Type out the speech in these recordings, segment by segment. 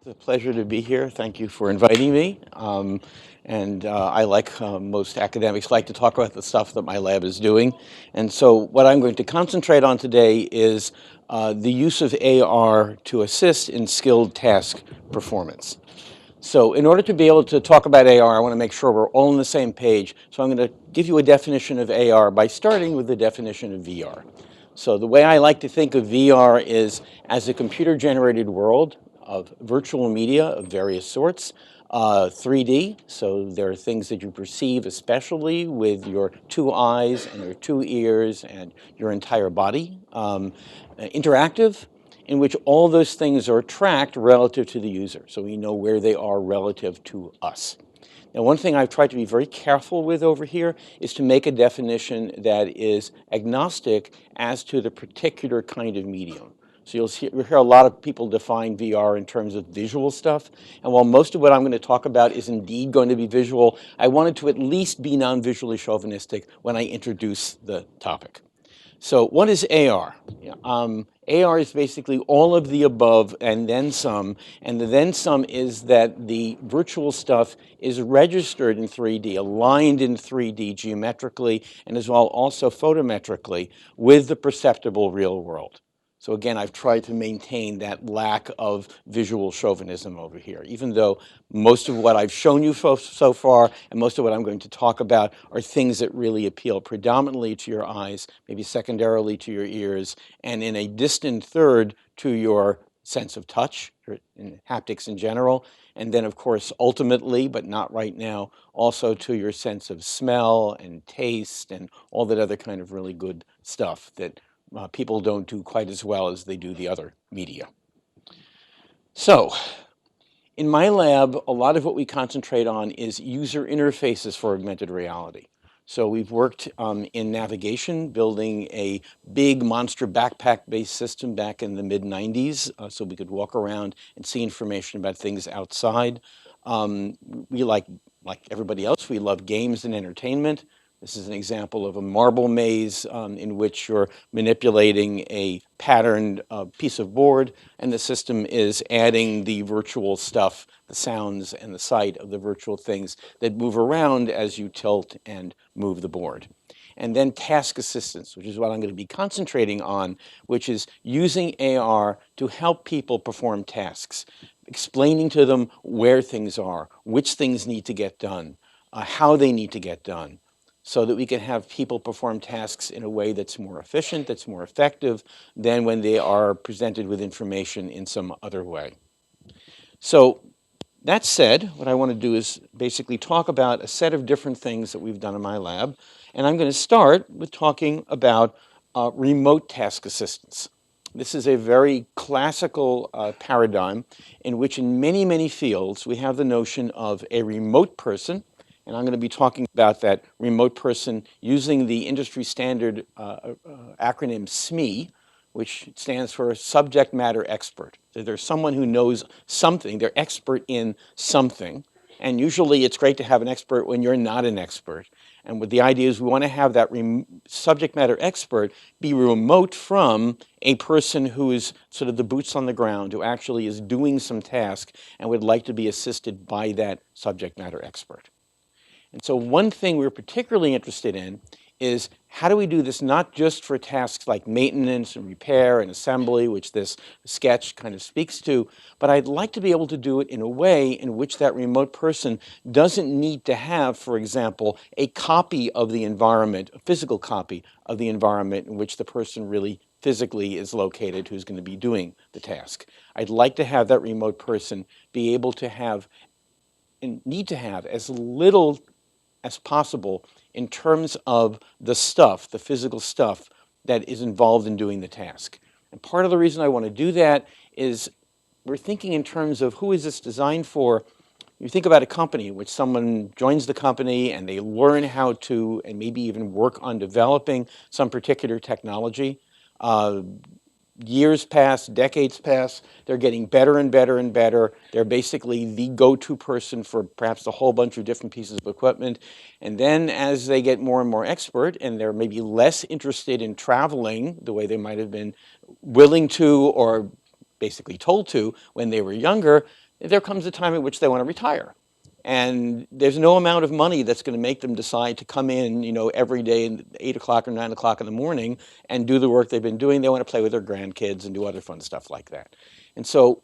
It's a pleasure to be here. Thank you for inviting me. I like most academics like to talk about the stuff that my lab is doing. And so what I'm going to concentrate on today is the use of AR to assist in skilled task performance. So in order to be able to talk about AR, I want to make sure we're all on the same page. So I'm going to give you a definition of AR by starting with the definition of VR. So the way I like to think of VR is as a computer-generated world of virtual media of various sorts, 3D, so there are things that you perceive especially with your two eyes and your two ears and your entire body, interactive, in which all those things are tracked relative to the user, so we know where they are relative to us. Now, one thing I've tried to be very careful with over here is to make a definition that is agnostic as to the particular kind of medium. So you'll hear a lot of people define VR in terms of visual stuff. And while most of what I'm going to talk about is indeed going to be visual, I wanted to at least be non-visually chauvinistic when I introduce the topic. So what is AR? AR is basically all of the above and then some. And the then some is that the virtual stuff is registered in 3D, aligned in 3D geometrically, and as well also photometrically with the perceptible real world. So again, I've tried to maintain that lack of visual chauvinism over here, even though most of what I've shown you so far and most of what I'm going to talk about are things that really appeal predominantly to your eyes, maybe secondarily to your ears, and in a distant third to your sense of touch, and haptics in general, and then of course ultimately, but not right now, also to your sense of smell and taste and all that other kind of really good stuff that people don't do quite as well as they do the other media. So, in my lab, a lot of what we concentrate on is user interfaces for augmented reality. So we've worked in navigation, building a big monster backpack-based system back in the mid-90s so we could walk around and see information about things outside. We like everybody else, we love games and entertainment. This is an example of a marble maze in which you're manipulating a patterned piece of board, and the system is adding the virtual stuff, the sounds and the sight of the virtual things that move around as you tilt and move the board. And then task assistance, which is what I'm going to be concentrating on, which is using AR to help people perform tasks, explaining to them where things are, which things need to get done, how they need to get done, so that we can have people perform tasks in a way that's more efficient, that's more effective than when they are presented with information in some other way. So that said, what I want to do is basically talk about a set of different things that we've done in my lab. And I'm going to start with talking about remote task assistance. This is a very classical paradigm in which in many, many fields we have the notion of a remote person. And I'm going to be talking about that remote person using the industry standard acronym SME, which stands for subject matter expert. So there's someone who knows something, they're expert in something. And usually it's great to have an expert when you're not an expert. And what the idea is we want to have that subject matter expert be remote from a person who is sort of the boots on the ground, who actually is doing some task and would like to be assisted by that subject matter expert. And so one thing we're particularly interested in is how do we do this not just for tasks like maintenance and repair and assembly, which this sketch kind of speaks to, but I'd like to be able to do it in a way in which that remote person doesn't need to have, for example, a copy of the environment, a physical copy of the environment in which the person really physically is located who's going to be doing the task. I'd like to have that remote person be able to have and need to have as little as possible in terms of the stuff, the physical stuff that is involved in doing the task. And part of the reason I want to do that is we're thinking in terms of who is this designed for. You think about a company in which someone joins the company and they learn how to and maybe even work on developing some particular technology. Years pass, decades pass, they're getting better and better and better. They're basically the go-to person for perhaps a whole bunch of different pieces of equipment. And then as they get more and more expert and they're maybe less interested in traveling the way they might have been willing to or basically told to when they were younger, there comes a time at which they want to retire. And there's no amount of money that's going to make them decide to come in, every day at 8 o'clock or 9 o'clock in the morning and do the work they've been doing. They want to play with their grandkids and do other fun stuff like that. And so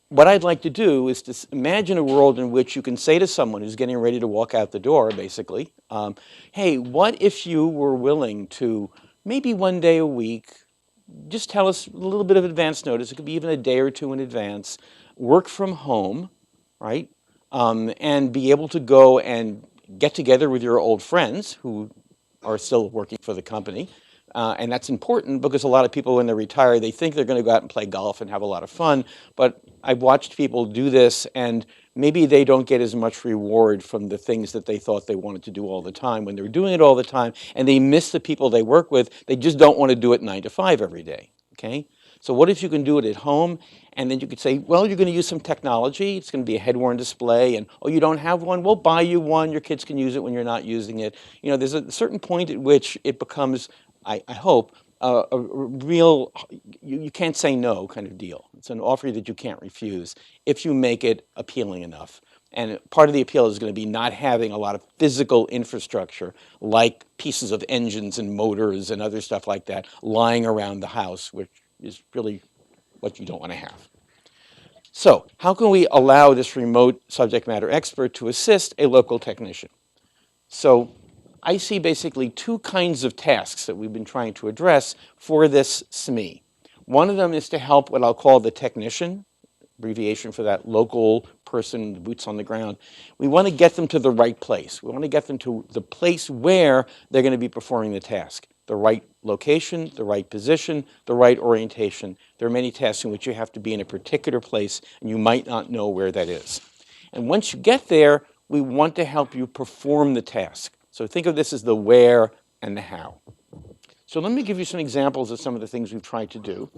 what I'd like to do is to imagine a world in which you can say to someone who's getting ready to walk out the door, basically, hey, what if you were willing to maybe one day a week, just tell us a little bit of advance notice, it could be even a day or two in advance, work from home, right? And be able to go and get together with your old friends who are still working for the company. And that's important because a lot of people, when they retire, they think they're going to go out and play golf and have a lot of fun. But I've watched people do this, and maybe they don't get as much reward from the things that they thought they wanted to do all the time when they're doing it all the time, and they miss the people they work with. They just don't want to do it 9 to 5 every day, okay? So what if you can do it at home, and then you could say, well, you're going to use some technology. It's going to be a head-worn display, and, oh, you don't have one? We'll buy you one. Your kids can use it when you're not using it. There's a certain point at which it becomes, I hope, a real, you can't say no kind of deal. It's an offer that you can't refuse if you make it appealing enough. And part of the appeal is going to be not having a lot of physical infrastructure like pieces of engines and motors and other stuff like that lying around the house, which is really what you don't want to have. So how can we allow this remote subject matter expert to assist a local technician? So I see basically two kinds of tasks that we've been trying to address for this SME. One of them is to help what I'll call the technician, abbreviation for that local person, the boots on the ground. We want to get them to the right place. We want to get them to the place where they're going to be performing the task. The right location, the right position, the right orientation. There are many tasks in which you have to be in a particular place and you might not know where that is. And once you get there, we want to help you perform the task. So think of this as the where and the how. So let me give you some examples of some of the things we've tried to do.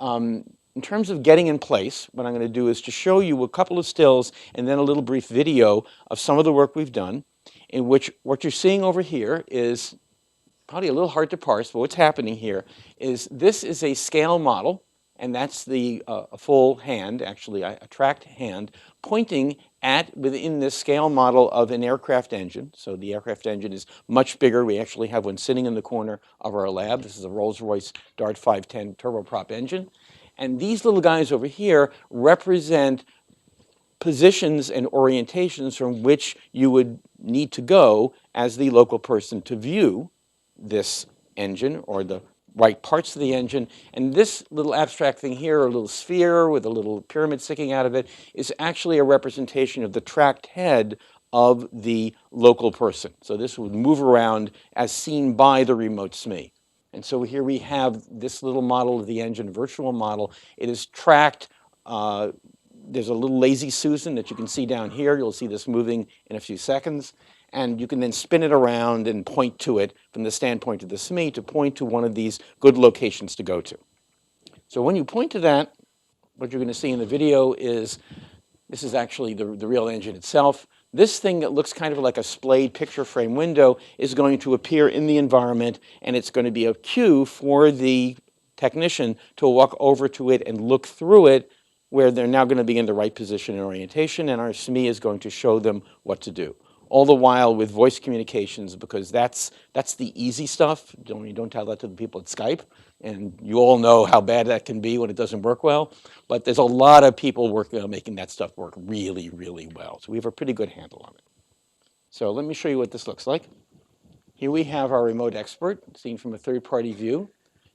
In terms of getting in place, what I'm going to do is to show you a couple of stills and then a little brief video of some of the work we've done, in which what you're seeing over here is probably a little hard to parse, but what's happening here is this is a scale model, and that's the a full hand, actually a tracked hand, pointing at within this scale model of an aircraft engine. So the aircraft engine is much bigger. We actually have one sitting in the corner of our lab. This is a Rolls-Royce Dart 510 turboprop engine. And these little guys over here represent positions and orientations from which you would need to go as the local person to view this engine or the right parts of the engine. And this little abstract thing here, a little sphere with a little pyramid sticking out of it, is actually a representation of the tracked head of the local person. So this would move around as seen by the remote SME. And so here we have this little model of the engine, virtual model. It is tracked. There's a little lazy Susan that you can see down here. You'll see this moving in a few seconds. And you can then spin it around and point to it from the standpoint of the SME to point to one of these good locations to go to. So when you point to that, what you're going to see in the video is this is actually the real engine itself. This thing that looks kind of like a splayed picture frame window is going to appear in the environment, and it's going to be a cue for the technician to walk over to it and look through it, where they're now going to be in the right position and orientation, and our SME is going to show them what to do. All the while with voice communications, because that's the easy stuff. You don't tell that to the people at Skype, and you all know how bad that can be when it doesn't work well. But there's a lot of people working on making that stuff work really, really well. So we have a pretty good handle on it. So let me show you what this looks like. Here we have our remote expert, seen from a third-party view.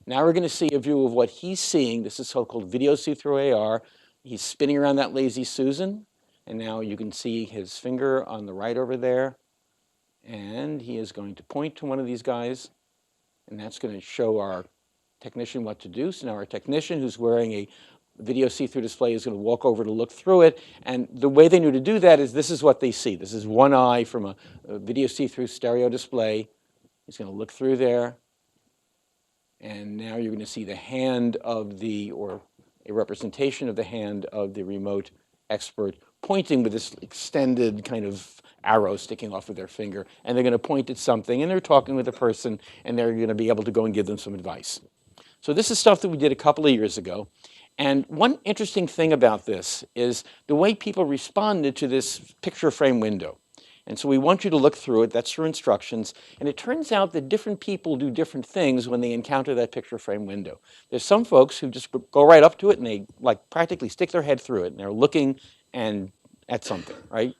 Now we're going to see a view of what he's seeing. This is so-called video see-through AR. He's spinning around that lazy Susan. And now you can see his finger on the right over there. And he is going to point to one of these guys. And that's going to show our technician what to do. So now our technician, who's wearing a video see-through display, is going to walk over to look through it. And the way they knew to do that is this is what they see. This is one eye from a video see-through stereo display. He's going to look through there. And now you're going to see the hand of or a representation of the hand of the remote expert pointing with this extended kind of arrow sticking off of their finger, and they're going to point at something, and they're talking with a person, and they're going to be able to go and give them some advice. So this is stuff that we did a couple of years ago, And one interesting thing about this is the way people responded to this picture frame window. And so we want you to look through it. That's your instructions. And it turns out that different people do different things when they encounter that picture frame window. There's some folks who just go right up to it and they like practically stick their head through it and they're looking and at something, right?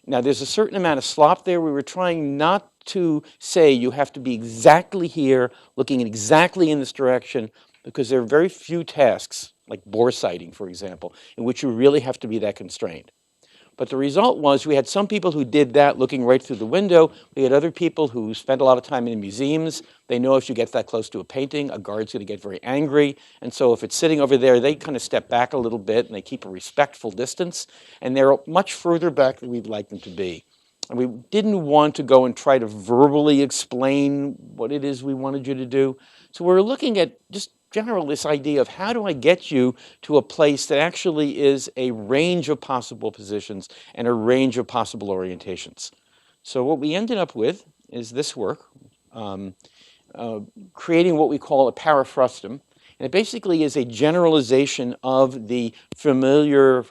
Now there's a certain amount of slop there. We were trying not to say you have to be exactly here, looking exactly in this direction, because there are very few tasks, like bore sighting, for example, in which you really have to be that constrained. But the result was we had some people who did that looking right through the window. We had other people who spent a lot of time in museums. They know if you get that close to a painting, a guard's going to get very angry. And so if it's sitting over there, they kind of step back a little bit and they keep a respectful distance. And they're much further back than we'd like them to be. And we didn't want to go and try to verbally explain what it is we wanted you to do. So we're looking at just general this idea of how do I get you to a place that actually is a range of possible positions and a range of possible orientations. So what we ended up with is this work, creating what we call a ParaFrustum. And it basically is a generalization of the familiar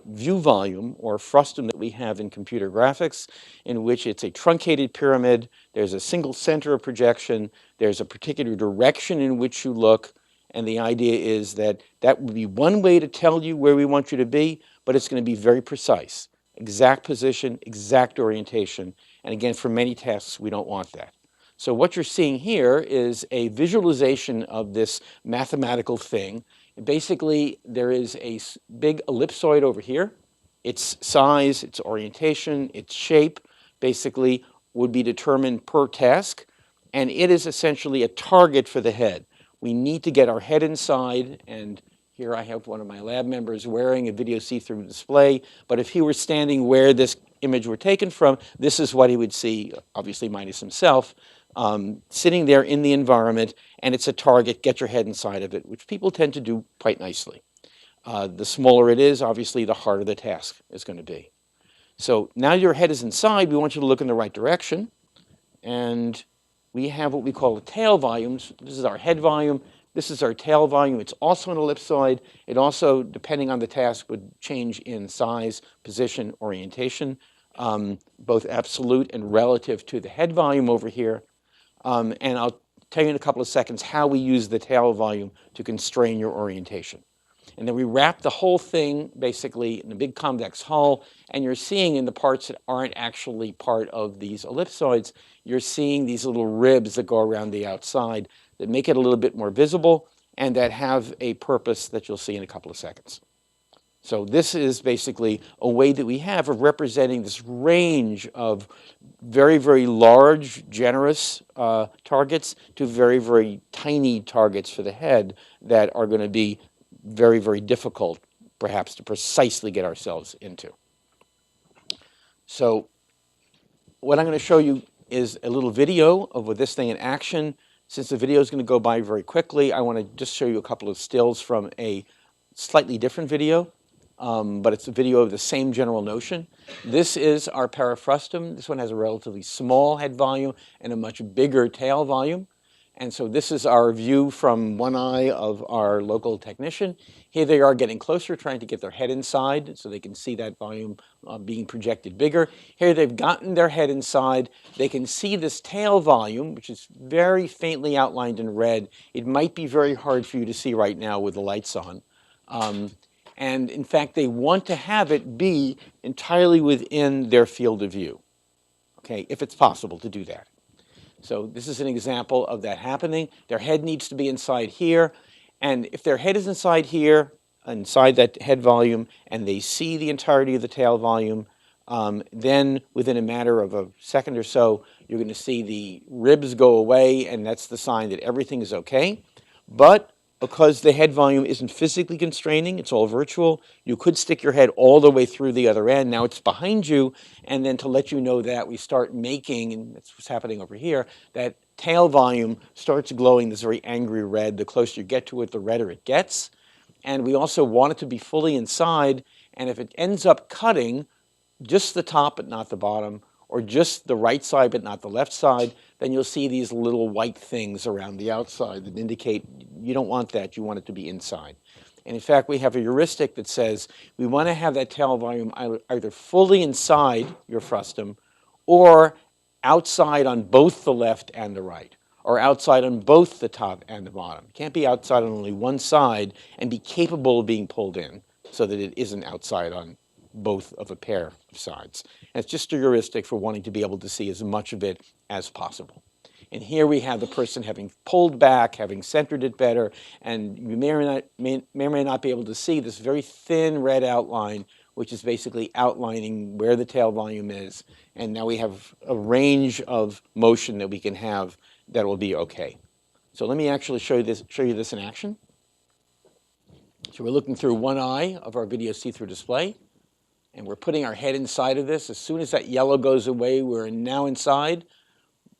view volume or frustum that we have in computer graphics, in which it's a truncated pyramid, there's a single center of projection, there's a particular direction in which you look, and the idea is that that would be one way to tell you where we want you to be, but it's going to be very precise. Exact position, exact orientation, and again, for many tasks, we don't want that. So what you're seeing here is a visualization of this mathematical thing. Basically, there is a big ellipsoid over here. Its size, its orientation, its shape, basically would be determined per task, and it is essentially a target for the head. We need to get our head inside, and here I have one of my lab members wearing a video see-through display, but if he were standing where this image were taken from, this is what he would see, obviously minus himself, sitting there in the environment, and it's a target, get your head inside of it, which people tend to do quite nicely. The smaller it is, obviously, the harder the task is going to be. So now your head is inside, we want you to look in the right direction, and we have what we call the tail volumes. This is our head volume. This is our tail volume. It's also an ellipsoid. It also, depending on the task, would change in size, position, orientation, both absolute and relative to the head volume over here. And I'll tell you in a couple of seconds how we use the tail volume to constrain your orientation. And then we wrap the whole thing basically in a big convex hull, and you're seeing in the parts that aren't actually part of these ellipsoids, you're seeing these little ribs that go around the outside that make it a little bit more visible and that have a purpose that you'll see in a couple of seconds. So this is basically a way that we have of representing this range of very, very large, generous targets to very, very tiny targets for the head that are going to be very, very difficult, perhaps, to precisely get ourselves into. So what I'm going to show you is a little video of this thing in action. Since the video is going to go by very quickly, I want to just show you a couple of stills from a slightly different video. But it's a video of the same general notion. This is our ParaFrustum. This one has a relatively small head volume and a much bigger tail volume. And so this is our view from one eye of our local technician. Here they are getting closer, trying to get their head inside so they can see that volume being projected bigger. Here they've gotten their head inside. They can see this tail volume, which is very faintly outlined in red. It might be very hard for you to see right now with the lights on. And in fact, they want to have it be entirely within their field of view, okay, if it's possible to do that. So this is an example of that happening. Their head needs to be inside here, and if their head is inside here, inside that head volume, and they see the entirety of the tail volume, then within a matter of a second or so, you're going to see the ribs go away, and that's the sign that everything is okay. But because the head volume isn't physically constraining, it's all virtual, you could stick your head all the way through the other end. Now it's behind you, and then to let you know that, we start making, and that's what's happening over here, that tail volume starts glowing this very angry red. The closer you get to it, the redder it gets. And we also want it to be fully inside, and if it ends up cutting just the top but not the bottom, or just the right side but not the left side, then you'll see these little white things around the outside that indicate you don't want that, you want it to be inside. And in fact, we have a heuristic that says we want to have that tail volume either fully inside your frustum or outside on both the left and the right, or outside on both the top and the bottom. It can't be outside on only one side and be capable of being pulled in so that it isn't outside on both of a pair of sides. And it's just a heuristic for wanting to be able to see as much of it as possible. And here we have the person having pulled back, having centered it better, and you may or may not be able to see this very thin red outline, which is basically outlining where the tail volume is. And now we have a range of motion that we can have that will be okay. So let me actually show you this in action. So we're looking through one eye of our video see-through display, and we're putting our head inside of this. As soon as that yellow goes away, we're now inside.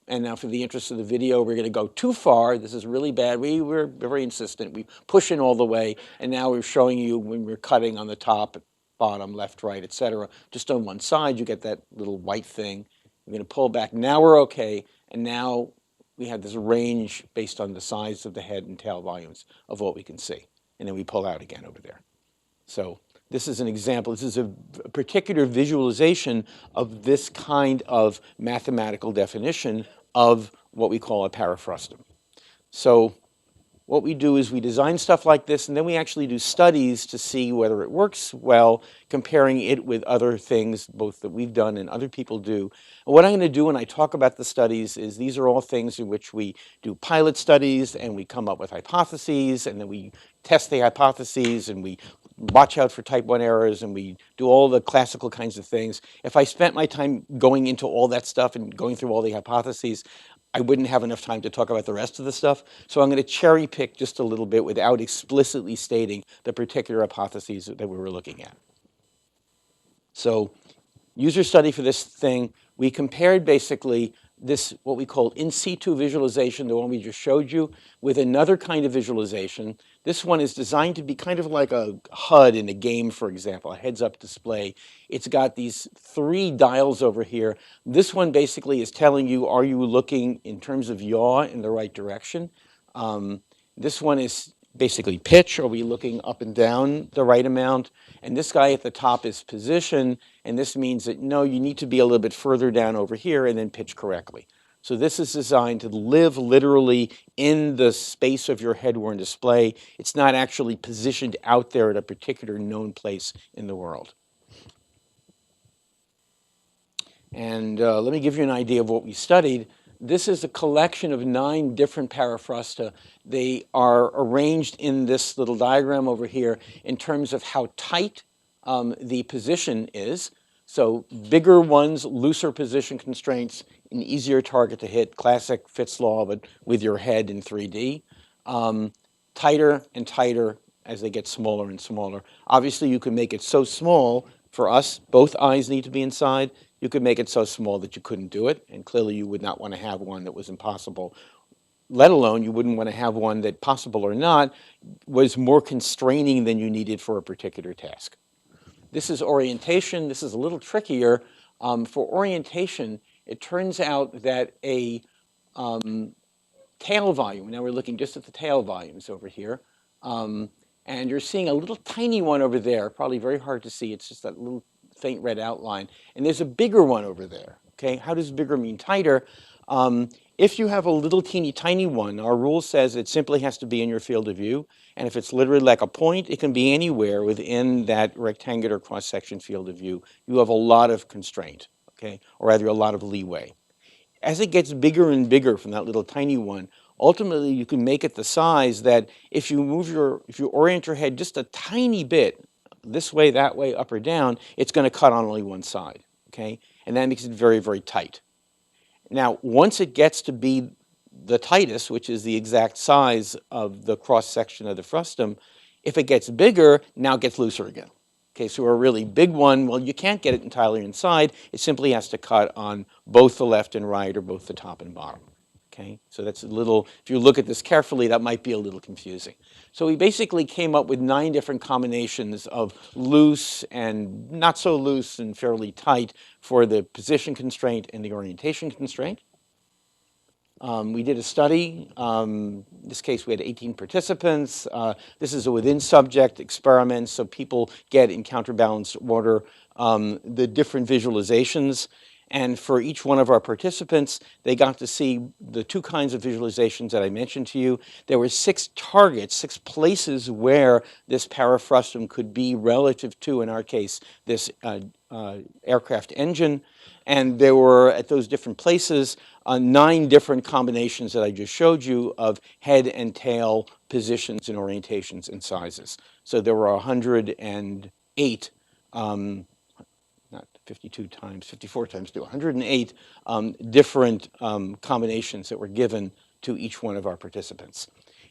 And now for the interest of the video, we're going to go too far. This is really bad. We're very insistent. We push in all the way, and now we're showing you when we're cutting on the top, bottom, left, right, etc. Just on one side, you get that little white thing. We're going to pull back. Now we're okay, and now we have this range based on the size of the head and tail volumes of what we can see. And then we pull out again over there. So this is an example. This is a particular visualization of this kind of mathematical definition of what we call a parafrustum. So what we do is we design stuff like this, and then we actually do studies to see whether it works well, comparing it with other things, both that we've done and other people do. And what I'm going to do when I talk about the studies is these are all things in which we do pilot studies, and we come up with hypotheses, and then we test the hypotheses, and we watch out for type 1 errors, and we do all the classical kinds of things. If I spent my time going into all that stuff and going through all the hypotheses, I wouldn't have enough time to talk about the rest of the stuff. So I'm going to cherry pick just a little bit without explicitly stating the particular hypotheses that we were looking at. So user study for this thing, we compared basically this, what we call in situ visualization, the one we just showed you, with another kind of visualization. This one is designed to be kind of like a HUD in a game, for example, a heads-up display. It's got these 3 dials over here. This one basically is telling you, are you looking in terms of yaw in the right direction? This one is basically pitch. Are we looking up and down the right amount? And this guy at the top is position, and this means that, no, you need to be a little bit further down over here and then pitch correctly. So this is designed to live literally in the space of your head-worn display. It's not actually positioned out there at a particular known place in the world. And let me give you an idea of what we studied. This is a collection of 9 different parafrusta. They are arranged in this little diagram over here in terms of how tight the position is. So bigger ones, looser position constraints, an easier target to hit, classic Fitts law, but with your head in 3D. Tighter and tighter as they get smaller and smaller. Obviously, you can make it so small, for us, both eyes need to be inside. You could make it so small that you couldn't do it, and clearly you would not want to have one that was impossible. Let alone, you wouldn't want to have one that, possible or not, was more constraining than you needed for a particular task. This is orientation. This is a little trickier. For orientation, it turns out that a tail volume, now we're looking just at the tail volumes over here, and you're seeing a little tiny one over there, probably very hard to see. It's just that little faint red outline. And there's a bigger one over there. Okay, how does bigger mean tighter? If you have a little teeny tiny one, our rule says it simply has to be in your field of view. And if it's literally like a point, it can be anywhere within that rectangular cross-section field of view. You have a lot of constraint, okay, or rather a lot of leeway. As it gets bigger and bigger from that little tiny one, ultimately you can make it the size that if you orient your head just a tiny bit, this way, that way, up or down, it's going to cut on only one side, okay? And that makes it very, very tight. Now, once it gets to be the tightest, which is the exact size of the cross-section of the frustum, if it gets bigger, now it gets looser again. Okay, so a really big one, well, you can't get it entirely inside. It simply has to cut on both the left and right or both the top and bottom. Okay, so that's a little, if you look at this carefully, that might be a little confusing. So we basically came up with 9 different combinations of loose and not so loose and fairly tight for the position constraint and the orientation constraint. We did a study. In this case, we had 18 participants. This is a within subject experiment, so people get in counterbalanced order the different visualizations. And for each one of our participants, they got to see the two kinds of visualizations that I mentioned to you. There were 6 targets, 6 places where this parafrustum could be relative to, in our case, this aircraft engine. And there were, at those different places, 9 different combinations that I just showed you of head and tail positions and orientations and sizes. So there were 108 not 52 times, 54 times 2, 108 different combinations that were given to each one of our participants.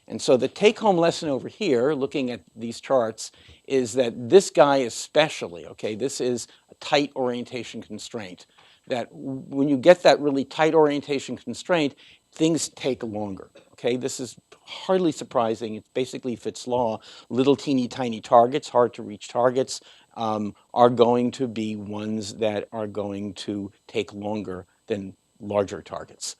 And so the take-home lesson over here, looking at these charts, is that this guy especially, okay, this is a tight orientation constraint, that when you get that really tight orientation constraint, things take longer, okay? This is hardly surprising. It basically fits law. Little teeny tiny targets, hard to reach targets, are going to be ones that are going to take longer than larger targets.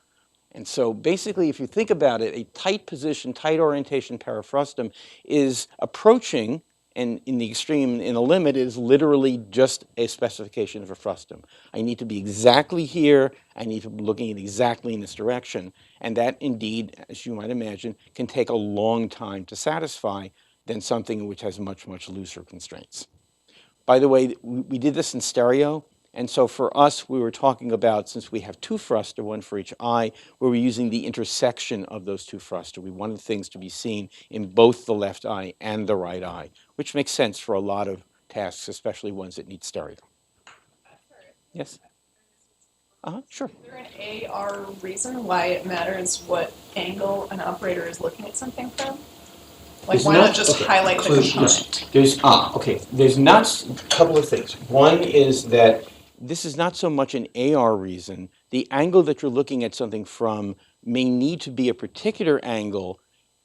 And so basically, if you think about it, a tight position, tight orientation parafrustum is approaching, and in the extreme, in the limit, is literally just a specification of a frustum. I need to be exactly here. I need to be looking at exactly in this direction. And that indeed, as you might imagine, can take a long time to satisfy than something which has much, much looser constraints. By the way, we did this in stereo. And so for us, we were talking about, since we have 2 frusta, one for each eye, we were using the intersection of those 2 frusta. We wanted things to be seen in both the left eye and the right eye, which makes sense for a lot of tasks, especially ones that need stereo. Yes? Sure. Is there an AR reason why it matters what angle an operator is looking at something from? Like, why not just highlight the component? There's not a couple of things. One is that this is not so much an AR reason. The angle that you're looking at something from may need to be a particular angle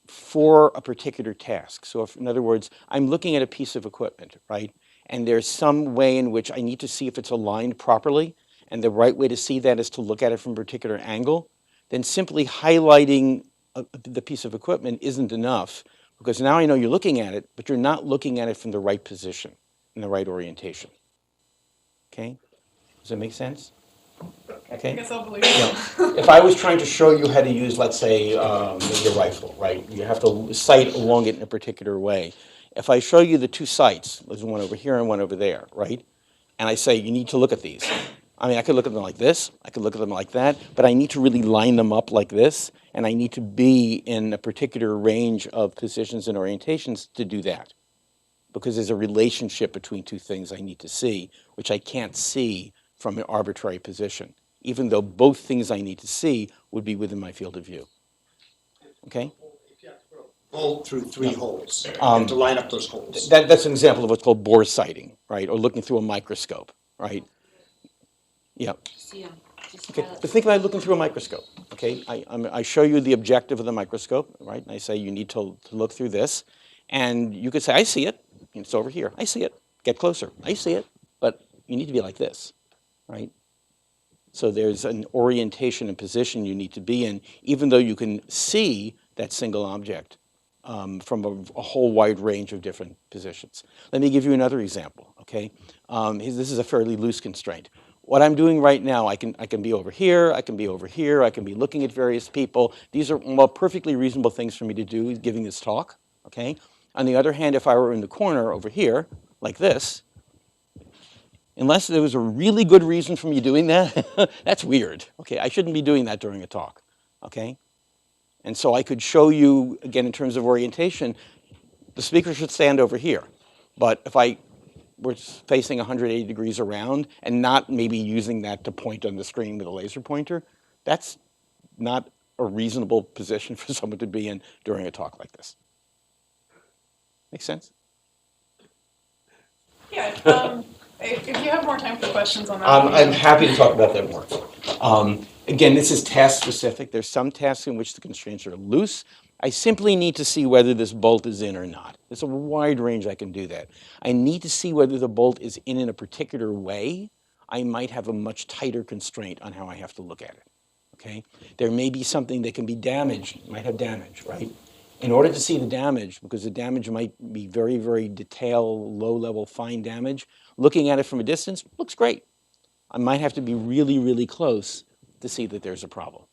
for a particular task. So if, in other words, I'm looking at a piece of equipment, right? And there's some way in which I need to see if it's aligned properly, and the right way to see that is to look at it from a particular angle, then simply highlighting the piece of equipment isn't enough, because now I know you're looking at it, but you're not looking at it from the right position, in the right orientation. Okay? Does that make sense? Okay. I guess I'll believe it. If I was trying to show you how to use, let's say, maybe a rifle, right? You have to sight along it in a particular way. If I show you the 2 sights, there's one over here and one over there, right? And I say, you need to look at these. I mean, I could look at them like this, I could look at them like that, but I need to really line them up like this, and I need to be in a particular range of positions and orientations to do that. Because there's a relationship between 2 things I need to see, which I can't see from an arbitrary position, even though both things I need to see would be within my field of view. Okay? If you have to put a bolt through 3 holes, you have to line up those holes. That's an example of what's called bore sighting, right? Or looking through a microscope, right? Yeah. Okay, but think about looking through a microscope, okay? I show you the objective of the microscope, right? And I say you need to look through this. And you could say, I see it. It's over here. I see it. Get closer. I see it. But you need to be like this, right? So there's an orientation and position you need to be in, even though you can see that single object from a whole wide range of different positions. Let me give you another example, okay? This is a fairly loose constraint. What I'm doing right now, I can be over here, I can be over here, I can be looking at various people. These are all perfectly reasonable things for me to do giving this talk, okay? On the other hand, if I were in the corner over here, like this, unless there was a really good reason for me doing that, that's weird, okay? I shouldn't be doing that during a talk, okay? And so I could show you, again, in terms of orientation, the speaker should stand over here. But if I were facing 180 degrees around and not maybe using that to point on the screen with a laser pointer, that's not a reasonable position for someone to be in during a talk like this. Make sense? Yeah. If you have more time for questions on that. I'm happy to talk about that more. Again, this is task specific. There's some tasks in which the constraints are loose. I simply need to see whether this bolt is in or not. There's a wide range I can do that. I need to see whether the bolt is in a particular way. I might have a much tighter constraint on how I have to look at it. okay? There may be something that can be damaged, might have damage, right? In order to see the damage, because the damage might be very, very detailed, low-level, fine damage, looking at it from a distance looks great. I might have to be really, really close to see that there's a problem.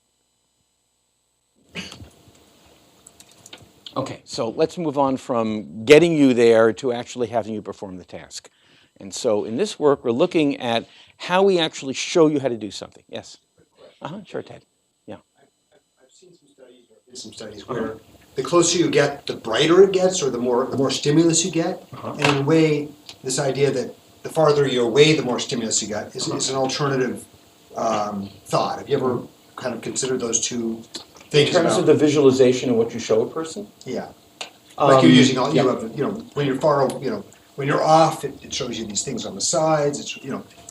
Okay, so let's move on from getting you there to actually having you perform the task. And so in this work, we're looking at how we actually show you how to do something. Yes? Sure, Ted. Yeah. I've seen some studies, or been some studies where the closer you get, the brighter it gets, or the more stimulus you get. And in a way, this idea that the farther you're away, the more stimulus you get is an alternative thought. Have you ever kind of considered those two things? In terms of the visualization and what you show a person? Yeah. Like you're using all, yeah. when you're far, when you're off, it shows you these things on the sides. It's,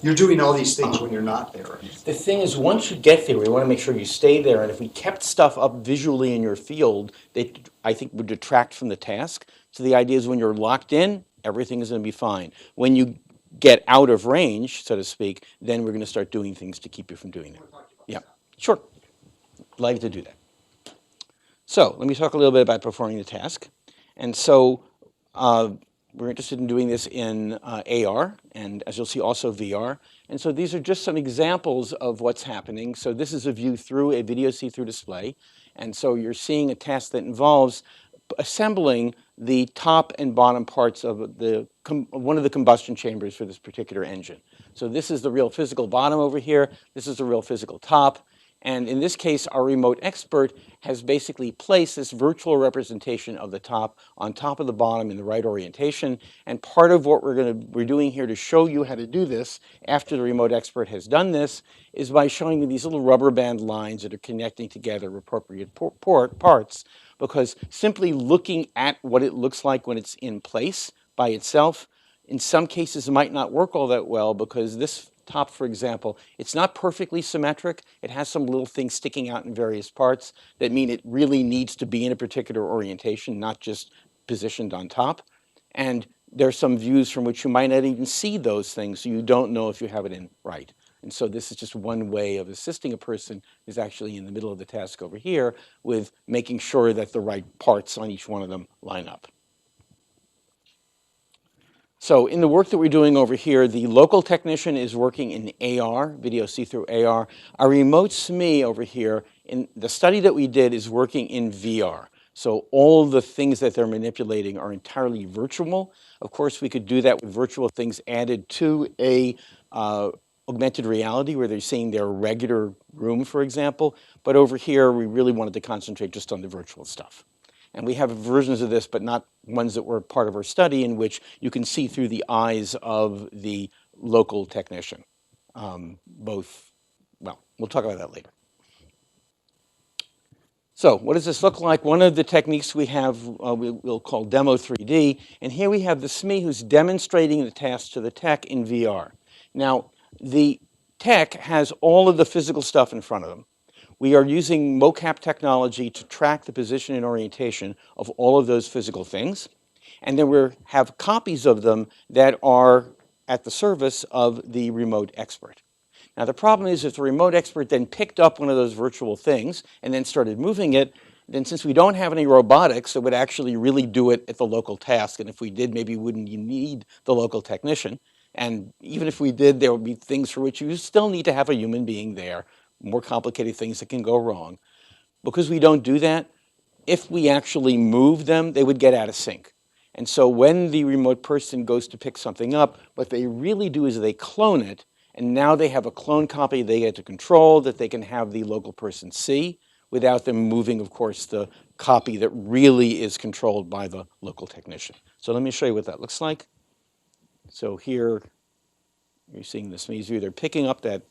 you're doing all these things when you're not there. The thing is, once you get there, we want to make sure you stay there. And if we kept stuff up visually in your field, that I think would detract from the task. So the idea is when you're locked in, everything is going to be fine. When you get out of range, so to speak, then we're going to start doing things to keep you from doing that. Yeah, sure. Like to do that. So let me talk a little bit about performing the task. And so we're interested in doing this in AR, and as you'll see, also VR. And so these are just some examples of what's happening. So this is a view through a video see-through display. And so you're seeing a task that involves assembling the top and bottom parts of one of the combustion chambers for this particular engine. So this is the real physical bottom over here. This is the real physical top. And in this case, our remote expert has basically placed this virtual representation of the top on top of the bottom in the right orientation. And part of what we're doing here to show you how to do this after the remote expert has done this is by showing you these little rubber band lines that are connecting together appropriate parts. Because simply looking at what it looks like when it's in place by itself, in some cases, it might not work all that well because this top, for example, it's not perfectly symmetric. It has some little things sticking out in various parts that mean it really needs to be in a particular orientation, not just positioned on top. And there's some views from which you might not even see those things, so you don't know if you have it in right. And so this is just one way of assisting a person who's actually in the middle of the task over here with making sure that the right parts on each one of them line up. So in the work that we're doing over here, the local technician is working in AR, video see-through AR. Our remote SME over here, in the study that we did, is working in VR. So all the things that they're manipulating are entirely virtual. Of course, we could do that with virtual things added to a augmented reality where they're seeing their regular room, for example. But over here, we really wanted to concentrate just on the virtual stuff. And we have versions of this, but not ones that were part of our study, in which you can see through the eyes of the local technician. Well, we'll talk about that later. So what does this look like? One of the techniques we have, we'll call Demo 3D. And here we have the SME who's demonstrating the task to the tech in VR. Now, the tech has all of the physical stuff in front of them. We are using mocap technology to track the position and orientation of all of those physical things. And then we have copies of them that are at the service of the remote expert. Now the problem is if the remote expert then picked up one of those virtual things and then started moving it, then since we don't have any robotics that would actually really do it at the local task, and if we did, maybe wouldn't you need the local technician. And even if we did, there would be things for which you still need to have a human being there, more complicated things that can go wrong. Because we don't do that, if we actually move them, they would get out of sync. And so when the remote person goes to pick something up, what they really do is they clone it, and now they have a clone copy they get to control that they can have the local person see without them moving, of course, the copy that really is controlled by the local technician. So let me show you what that looks like. So here, you're seeing the SME's view. They're picking up that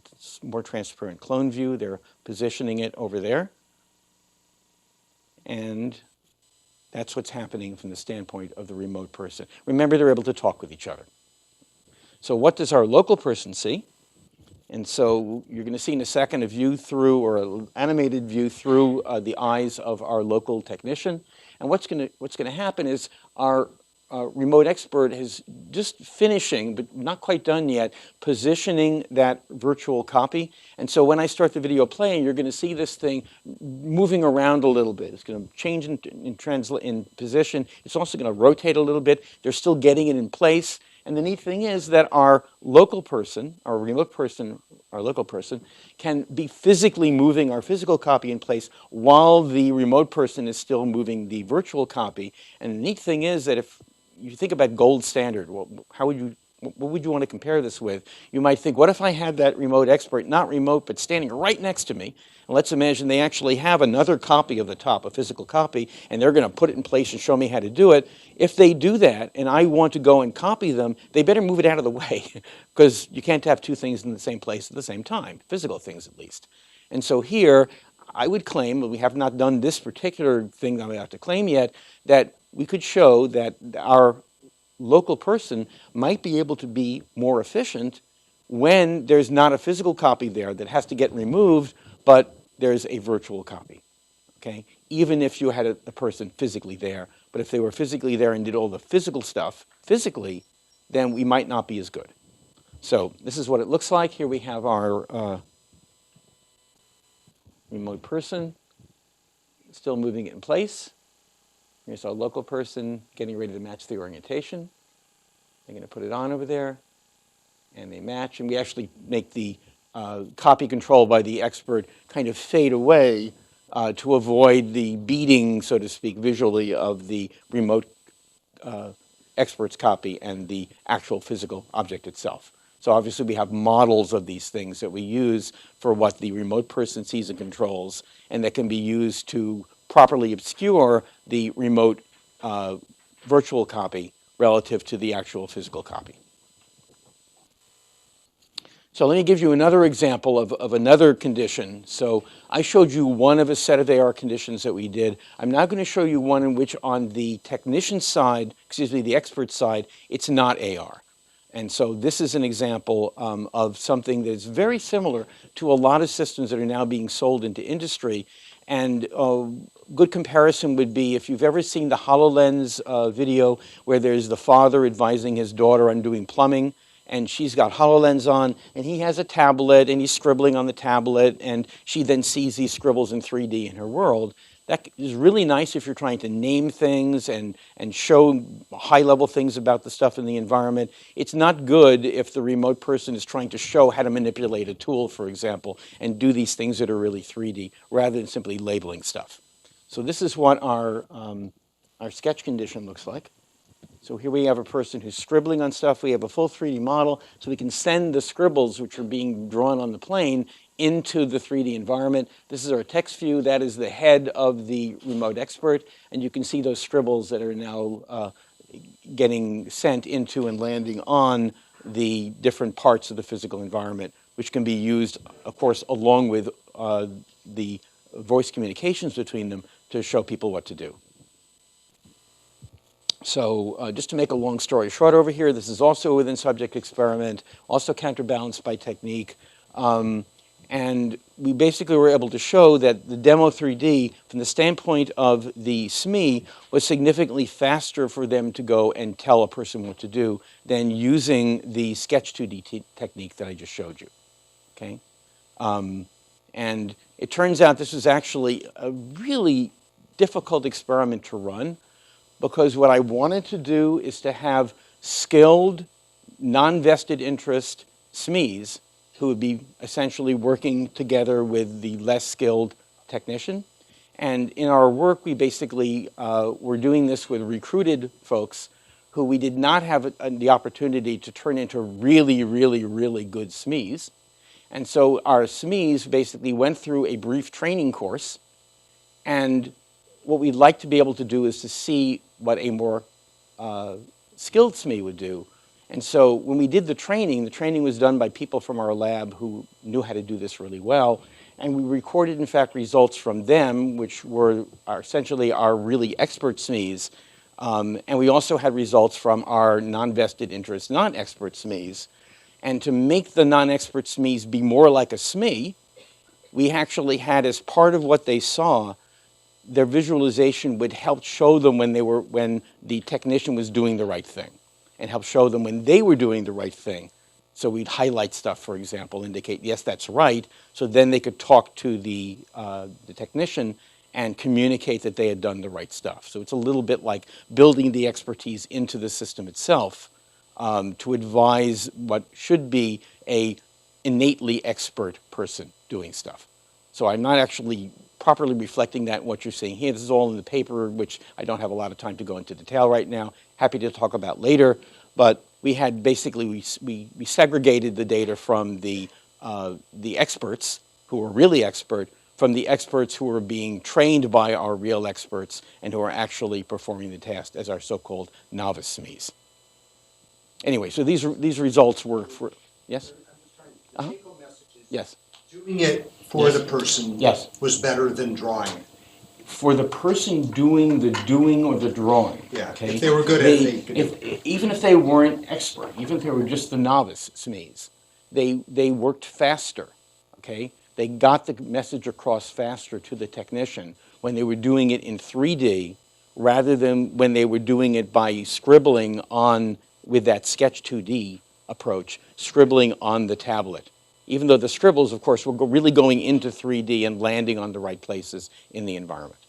more transparent clone view. They're positioning it over there. And that's what's happening from the standpoint of the remote person. Remember, they're able to talk with each other. So what does our local person see? And so you're going to see in a second a view through, or an animated view through the eyes of our local technician. And what's going to happen is our remote expert is just finishing, but not quite done yet, positioning that virtual copy. And so when I start the video playing, you're going to see this thing moving around a little bit. It's going to change in position. It's also going to rotate a little bit. They're still getting it in place. And the neat thing is that our local person, our remote person, our local person, can be physically moving our physical copy in place while the remote person is still moving the virtual copy. And the neat thing is that if you think about gold standard, well, what would you want to compare this with? You might think, what if I had that remote expert, not remote, but standing right next to me? And let's imagine they actually have another copy of the top, a physical copy, and they're going to put it in place and show me how to do it. If they do that, and I want to go and copy them, they better move it out of the way, because you can't have two things in the same place at the same time, physical things at least. And so here, I would claim, and we have not done this particular thing that I'm about to claim yet, that we could show that our local person might be able to be more efficient when there's not a physical copy there that has to get removed, but there's a virtual copy, okay? Even if you had a person physically there, but if they were physically there and did all the physical stuff physically, then we might not be as good. So this is what it looks like. Here we have our remote person still moving it in place. Here's our local person getting ready to match the orientation. They're going to put it on over there, and they match. And we actually make the copy control by the expert kind of fade away to avoid the beating, so to speak, visually of the remote expert's copy and the actual physical object itself. So obviously we have models of these things that we use for what the remote person sees and controls, and that can be used to properly obscure the remote virtual copy relative to the actual physical copy. So let me give you another example of another condition. So I showed you one of a set of AR conditions that we did. I'm now going to show you one in which on the technician side, excuse me, the expert side, it's not AR. And so this is an example of something that is very similar to a lot of systems that are now being sold into industry. And good comparison would be if you've ever seen the HoloLens video where there's the father advising his daughter on doing plumbing, and she's got HoloLens on, and he has a tablet, and he's scribbling on the tablet, and she then sees these scribbles in 3D in her world. That is really nice if you're trying to name things and show high-level things about the stuff in the environment. It's not good if the remote person is trying to show how to manipulate a tool, for example, and do these things that are really 3D, rather than simply labeling stuff. So this is what our sketch condition looks like. So here we have a person who's scribbling on stuff. We have a full 3D model, so we can send the scribbles, which are being drawn on the plane, into the 3D environment. This is our text view. That is the head of the remote expert, and you can see those scribbles that are now getting sent into and landing on the different parts of the physical environment, which can be used, of course, along with the voice communications between them to show people what to do. So just to make a long story short over here, this is also within subject experiment, also counterbalanced by technique. And we basically were able to show that the demo 3D, from the standpoint of the SME, was significantly faster for them to go and tell a person what to do than using the Sketch 2D technique that I just showed you, okay? And it turns out this was actually a really difficult experiment to run, because what I wanted to do is to have skilled, non-vested interest SMEs who would be essentially working together with the less skilled technician. And in our work, we basically were doing this with recruited folks who we did not have the opportunity to turn into really, really, really good SMEs. And so our SMEs basically went through a brief training course, and what we'd like to be able to do is to see what a more skilled SME would do. And so when we did the training was done by people from our lab who knew how to do this really well. And we recorded, in fact, results from them, which were essentially our really expert SMEs. And we also had results from our non-vested interest, non-expert SMEs. And to make the non-expert SMEs be more like a SME, we actually had, as part of what they saw, their visualization would help show them when the technician was doing the right thing, and help show them when they were doing the right thing. So we'd highlight stuff, for example, indicate, yes, that's right, so then they could talk to the technician and communicate that they had done the right stuff. So it's a little bit like building the expertise into the system itself to advise what should be a innately expert person doing stuff. So I'm not actually properly reflecting that in what you're seeing here. This is all in the paper, which I don't have a lot of time to go into detail right now. Happy to talk about later. But we had basically, we segregated the data from the experts, who were really expert, from the experts who were being trained by our real experts and who are actually performing the task as our so-called novice SMEs. Anyway, so these results were for, yes? The take-home message is Yes. doing it for the person Yes. was better than drawing it. For the person doing the doing or the drawing. Yeah, Okay? if they were good at it, they could even if they weren't expert, even if they were just the novice SMEs, they worked faster, okay? They got the message across faster to the technician when they were doing it in 3D rather than when they were doing it by scribbling on, with that Sketch 2D approach, scribbling on the tablet. Even though the scribbles, of course, were really going into 3D and landing on the right places in the environment.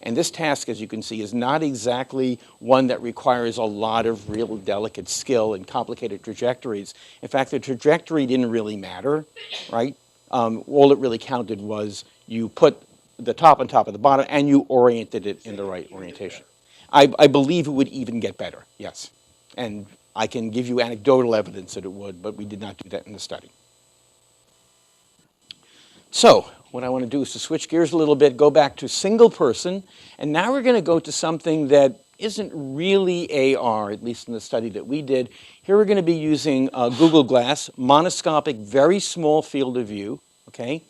And this task, as you can see, is not exactly one that requires a lot of real delicate skill and complicated trajectories. In fact, the trajectory didn't really matter, right? All it really counted was you put the top on top of the bottom and you oriented it in the right orientation. I believe it would even get better, yes. And I can give you anecdotal evidence that it would, but we did not do that in the study. So what I want to do is to switch gears a little bit, go back to single person, and now we're going to go to something that isn't really AR, at least in the study that we did. Here we're going to be using Google Glass, monoscopic, very small field of view, okay?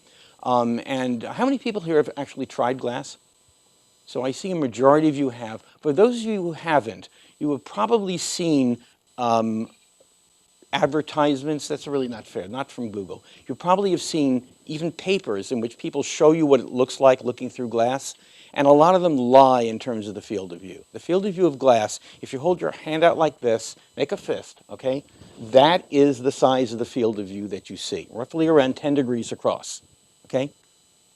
And how many people here have actually tried glass? So I see a majority of you have. For those of you who haven't, you have probably seen advertisements, that's really not fair, not from Google. You probably have seen even papers in which people show you what it looks like looking through glass, and a lot of them lie in terms of the field of view. The field of view of glass, if you hold your hand out like this, make a fist, okay? That is the size of the field of view that you see, roughly around 10 degrees across, okay?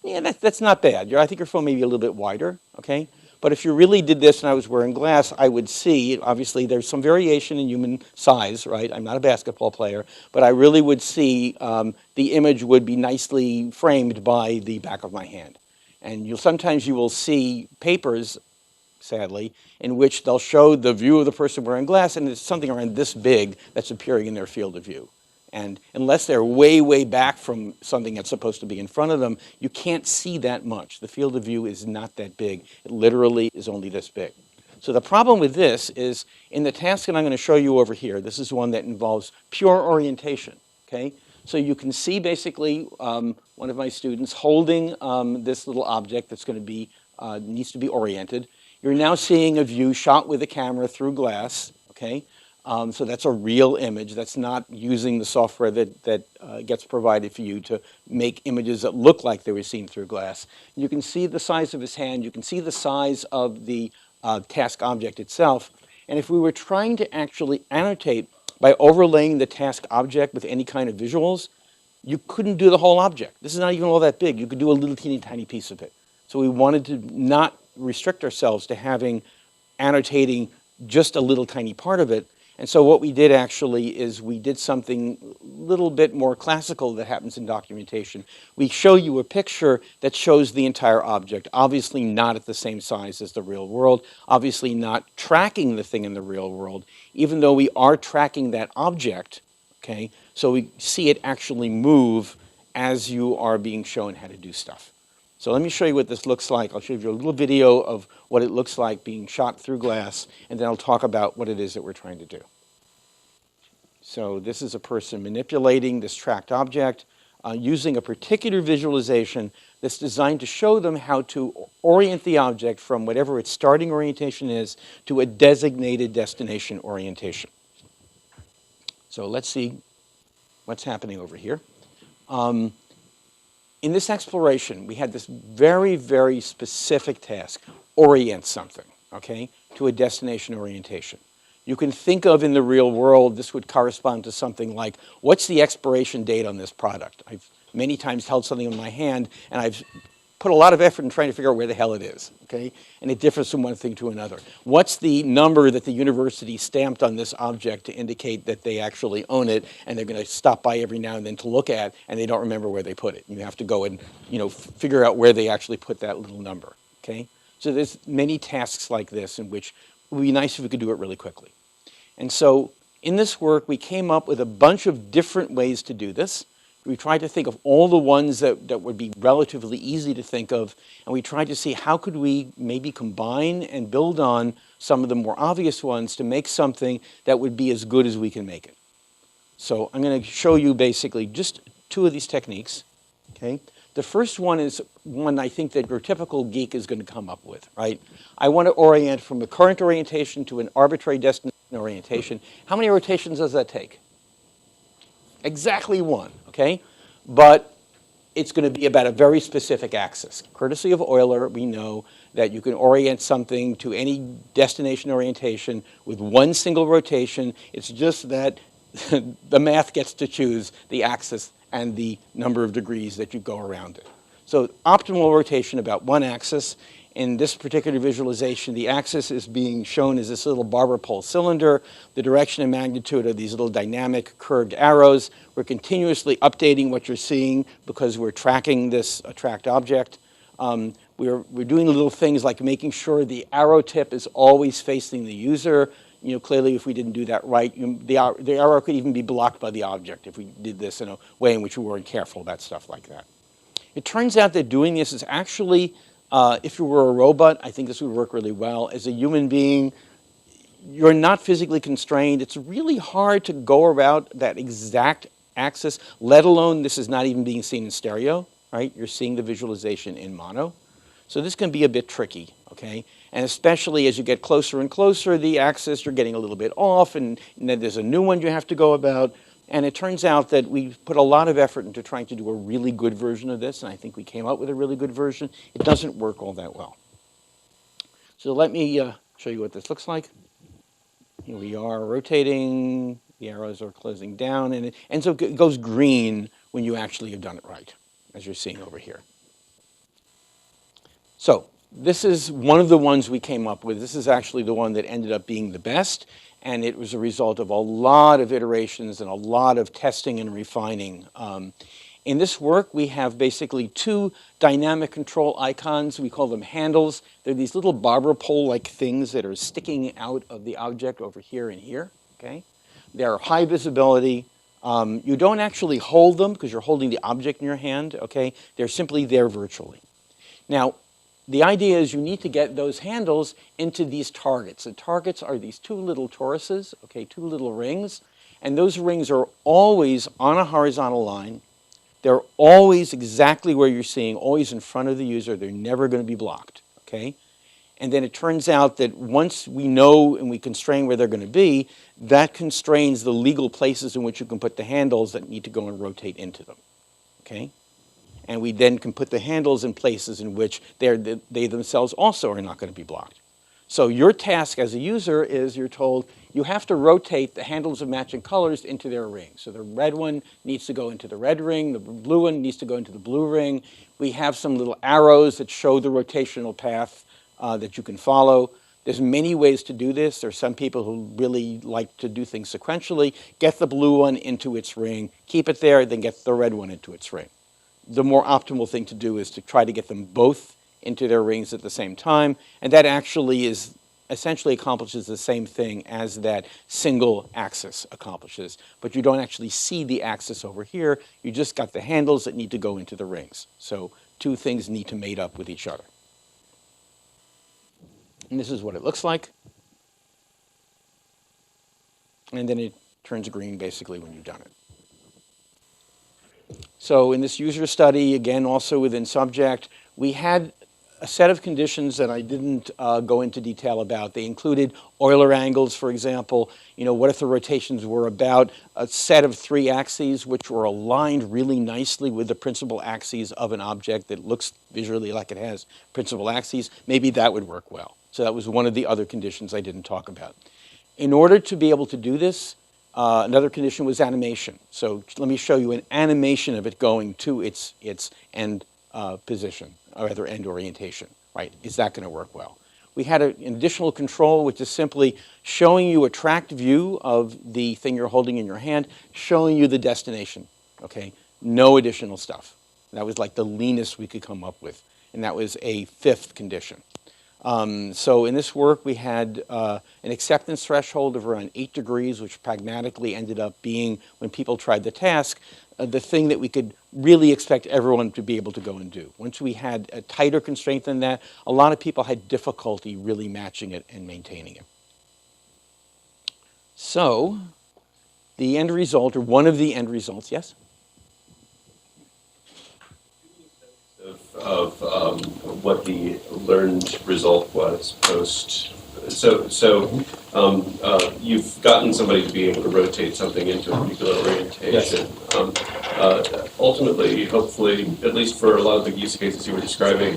Yeah, that's not bad. I think your phone may be a little bit wider, okay? But if you really did this and I was wearing glass, I would see, obviously there's some variation in human size, right? I'm not a basketball player, but I really would see the image would be nicely framed by the back of my hand. And sometimes you will see papers, sadly, in which they'll show the view of the person wearing glass and it's something around this big that's appearing in their field of view. And unless they're way, way back from something that's supposed to be in front of them, you can't see that much. The field of view is not that big. It literally is only this big. So the problem with this is, in the task that I'm going to show you over here, this is one that involves pure orientation, okay? So you can see basically one of my students holding this little object that's going to be, needs to be oriented. You're now seeing a view shot with a camera through glass, okay? So that's a real image. That's not using the software that gets provided for you to make images that look like they were seen through glass. You can see the size of his hand. You can see the size of the task object itself. And if we were trying to actually annotate by overlaying the task object with any kind of visuals, you couldn't do the whole object. This is not even all that big. You could do a little teeny tiny piece of it. So we wanted to not restrict ourselves to having annotating just a little tiny part of it. And so what we did actually is we did something a little bit more classical that happens in documentation. We show you a picture that shows the entire object, obviously not at the same size as the real world, obviously not tracking the thing in the real world, even though we are tracking that object, okay? So we see it actually move as you are being shown how to do stuff. So let me show you what this looks like. I'll show you a little video of what it looks like being shot through glass, and then I'll talk about what it is that we're trying to do. So this is a person manipulating this tracked object using a particular visualization that's designed to show them how to orient the object from whatever its starting orientation is to a designated destination orientation. So let's see what's happening over here. in this exploration, we had this very, very specific task, orient something, okay, to a destination orientation. You can think of in the real world, this would correspond to something like, what's the expiration date on this product? I've many times held something in my hand, and I've put a lot of effort in trying to figure out where the hell it is, okay? And it differs from one thing to another. What's the number that the university stamped on this object to indicate that they actually own it, and they're gonna stop by every now and then to look at, and they don't remember where they put it. You have to go and, figure out where they actually put that little number, okay? So there's many tasks like this in which it would be nice if we could do it really quickly. And so in this work, we came up with a bunch of different ways to do this. We tried to think of all the ones that would be relatively easy to think of, and we tried to see how could we maybe combine and build on some of the more obvious ones to make something that would be as good as we can make it. So I'm going to show you basically just two of these techniques, okay? The first one is one I think that your typical geek is going to come up with, right? I want to orient from a current orientation to an arbitrary destination orientation. How many rotations does that take? Exactly one, okay? But it's going to be about a very specific axis. Courtesy of Euler, we know that you can orient something to any destination orientation with one single rotation. It's just that the math gets to choose the axis and the number of degrees that you go around it. So optimal rotation about one axis. In this particular visualization, the axis is being shown as this little barber pole cylinder. The direction and magnitude are these little dynamic curved arrows. We're continuously updating what you're seeing because we're tracking this tracked object. We're doing little things like making sure the arrow tip is always facing the user. Clearly if we didn't do that right, the arrow could even be blocked by the object if we did this in a way in which we weren't careful about stuff like that. It turns out that doing this is actually, if you were a robot, I think this would work really well. As a human being, you're not physically constrained. It's really hard to go around that exact axis, let alone this is not even being seen in stereo, right? You're seeing the visualization in mono. So this can be a bit tricky, okay? And especially as you get closer and closer, the axis, you're getting a little bit off, and then there's a new one you have to go about. And it turns out that we've put a lot of effort into trying to do a really good version of this, and I think we came up with a really good version. It doesn't work all that well. So let me show you what this looks like. Here we are rotating, the arrows are closing down, and so it goes green when you actually have done it right, as you're seeing over here. So this is one of the ones we came up with. This is actually the one that ended up being the best, and it was a result of a lot of iterations and a lot of testing and refining. In this work, we have basically two dynamic control icons. We call them handles. They're these little barber pole-like things that are sticking out of the object over here and here, okay? They're high visibility. You don't actually hold them because you're holding the object in your hand, okay? They're simply there virtually. Now, the idea is you need to get those handles into these targets. The targets are these two little toruses, okay, two little rings, and those rings are always on a horizontal line. They're always exactly where you're seeing, always in front of the user. They're never going to be blocked, okay? And then it turns out that once we know and we constrain where they're going to be, that constrains the legal places in which you can put the handles that need to go and rotate into them, okay? And we then can put the handles in places in which they themselves also are not going to be blocked. So your task as a user is you're told you have to rotate the handles of matching colors into their ring. So the red one needs to go into the red ring, the blue one needs to go into the blue ring. We have some little arrows that show the rotational path that you can follow. There's many ways to do this. There's some people who really like to do things sequentially. Get the blue one into its ring, keep it there, then get the red one into its ring. The more optimal thing to do is to try to get them both into their rings at the same time, and that actually is essentially accomplishes the same thing as that single axis accomplishes, but you don't actually see the axis over here. You just got the handles that need to go into the rings. So two things need to mate up with each other. And this is what it looks like. And then it turns green basically when you've done it. So in this user study, again, also within subject, we had a set of conditions that I didn't go into detail about. They included Euler angles, for example. You know, what if the rotations were about a set of 3 axes which were aligned really nicely with the principal axes of an object that looks visually like it has principal axes? Maybe that would work well. So that was one of the other conditions I didn't talk about. In order to be able to do this, another condition was animation. So let me show you an animation of it going to its end position, or rather end orientation, right? Is that going to work well? We had an additional control, which is simply showing you a tracked view of the thing you're holding in your hand, showing you the destination, okay? No additional stuff. That was like the leanest we could come up with, and that was a 5th condition. So in this work, we had an acceptance threshold of around 8 degrees, which pragmatically ended up being, when people tried the task, the thing that we could really expect everyone to be able to go and do. Once we had a tighter constraint than that, a lot of people had difficulty really matching it and maintaining it. So the end result, or one of the end results, yes? Of what the learned result was post. You've gotten somebody to be able to rotate something into a particular orientation. Yes. Ultimately, hopefully, at least for a lot of the use cases you were describing,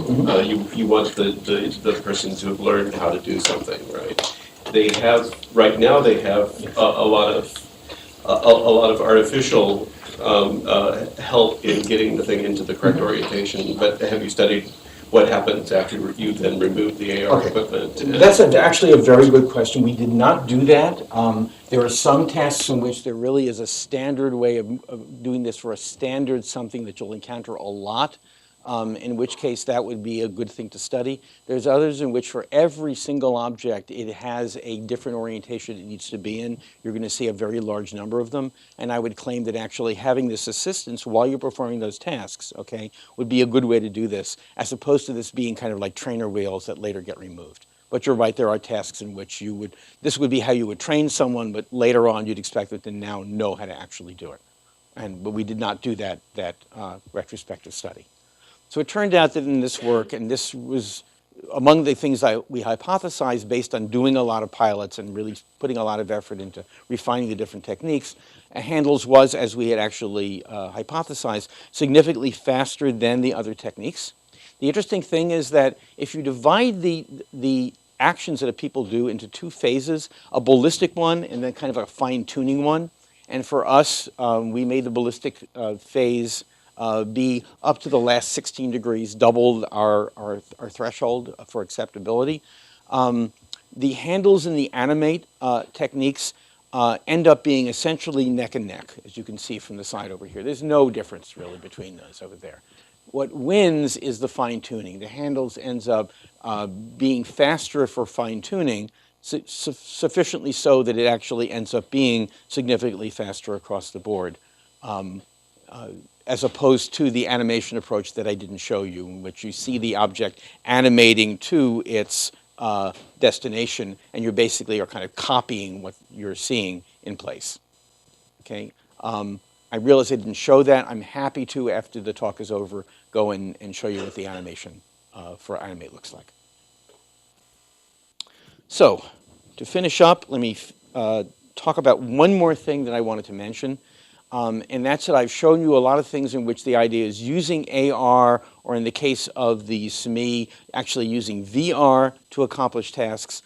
you want the person to have learned how to do something, right? They have right now. They have a lot of artificial help in getting the thing into the correct orientation, but have you studied what happens after you then remove the AR equipment? That's actually a very good question. We did not do that. There are some tasks in which there really is a standard way of doing this for a standard something that you'll encounter a lot, in which case that would be a good thing to study. There's others in which for every single object it has a different orientation it needs to be in. You're going to see a very large number of them, and I would claim that actually having this assistance while you're performing those tasks, okay, would be a good way to do this, as opposed to this being kind of like trainer wheels that later get removed. But you're right, there are tasks in which this would be how you would train someone, but later on you'd expect them to now know how to actually do it. But we did not do that retrospective study. So it turned out that in this work, and this was among the things we hypothesized based on doing a lot of pilots and really putting a lot of effort into refining the different techniques, handles was, as we had actually hypothesized, significantly faster than the other techniques. The interesting thing is that if you divide the actions that people do into 2 phases, a ballistic one and then kind of a fine-tuning one, and for us, we made the ballistic phase be up to the last 16 degrees, doubled our threshold for acceptability. The handles in the animate techniques end up being essentially neck and neck, as you can see from the side over here. There's no difference really between those over there. What wins is the fine-tuning. The handles ends up being faster for fine-tuning, sufficiently so that it actually ends up being significantly faster across the board. As opposed to the animation approach that I didn't show you, in which you see the object animating to its destination, and you basically are kind of copying what you're seeing in place. Okay, I realize I didn't show that. I'm happy to, after the talk is over, go and show you what the animation for animate looks like. So, to finish up, let me talk about one more thing that I wanted to mention. And that's that I've shown you a lot of things in which the idea is using AR, or in the case of the SME, actually using VR to accomplish tasks.